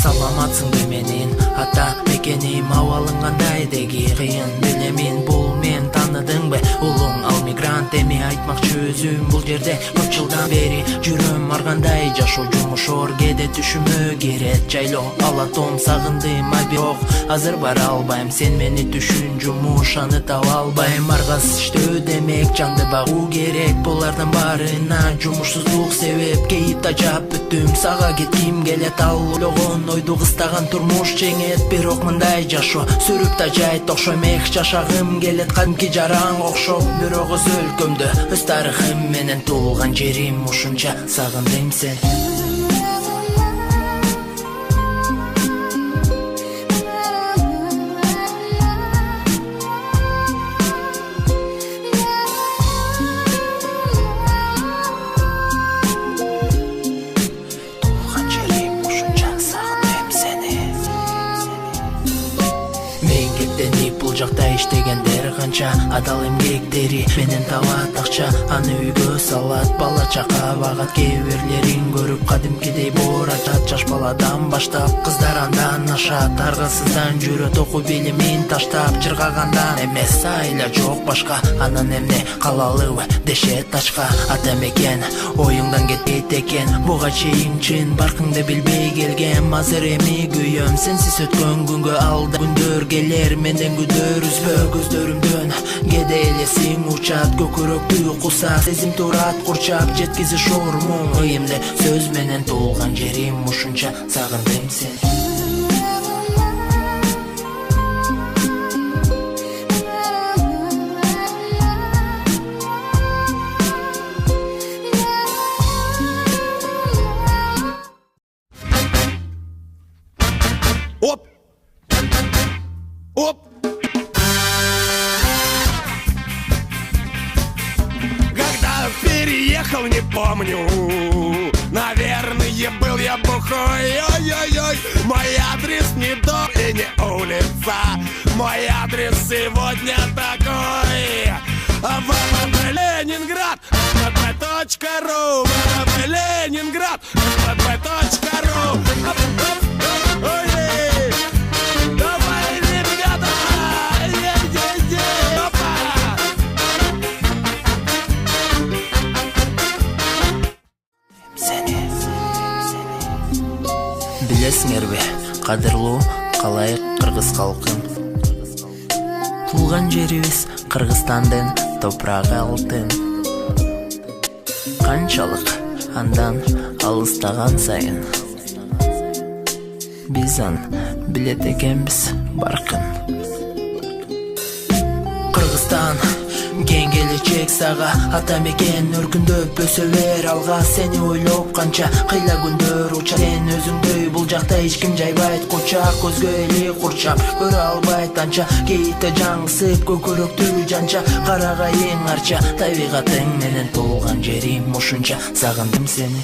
Саламатсыңбы менин ата мекеним, абалың кандай деги кыйын билемин. Бул мен таныдыңбы улуң ал мигрант, эми айтмакчы өзүм бул жерде көп жылдан бери жүрөм. Аргандай жашоо жумушор кээде түшүмө керет жайлоо, алатом сагындым а бирок азыр бара албайм. Сен мени түшүн, жумуш аны таба албайм. Аргас иштөө демек жанды багуу керек, булардын баарына жумушсуздук себеп. Кейип тажап бүттүм, сага кетким келет, ал ойлогон ойду кыстаган турмуш жеңет. Бирок мындай жашоо сүрүп тажайт окшойм, эх жашагым келет кадимки жараң окшоп. Бирок өз өлкөмдө өз тарыхым менен туулган жерим, ушунча сагындым сени. Бул жакта иштегендер канча, адал эмгектери менен табат акча, аны үйгө салат, бала чака багат. Кээ бирлерин көрүп кадимкидей боорачат, жаш баладан баштап кыздар андан ашат. Аргасыздан жүрөт окуу билимин таштап, жыргагандан эмес айла жок башка. Анан эмне калалыбы дешет тачка, ата мекен оюңдан кетпейт экен. Буга чейин чын баркыңды билбей келгем, азыр эми күйөм сенсиз өткөн күнгө. Алда күндөр келер менден күдөр үзбө, көздөрүмдөн кээде элесиң учат, көкүрөктү куса сезим турат курчап. Жеткизиш оор муң ыйымды сөз менен туулган жерим, ушунча сагындым сени. Оп! Оп! Когда переехал, не помню, наверное, был я бухой. Ой-ой-ой, мой адрес не дом и не улица, мой адрес сегодня такой. Ленинград, pp.ru, Ленинград, pp.ru. Давай, ребята! Билесиңерби, кадырлуу калайык кыргыз калкын, туулган жерибиз Кыргызстандын топурагы алтын. Канчалык андан алыстаган сайын биз аны билет экенбиз баркын. Кыргызстан кең келечек сага, ата мекен өркүндөп өсө бер алга. Сени ойлоп канча кыйла күндөр учат, сен өзүңдөй бул жакта эч ким жайбайт кучак. Көзгө эли курчап көрө албайт анча, кейитте жаңсып көкүрөктү жанча. Карагайың арча табигатың менен туулган жерим, ушунча сагындым сени.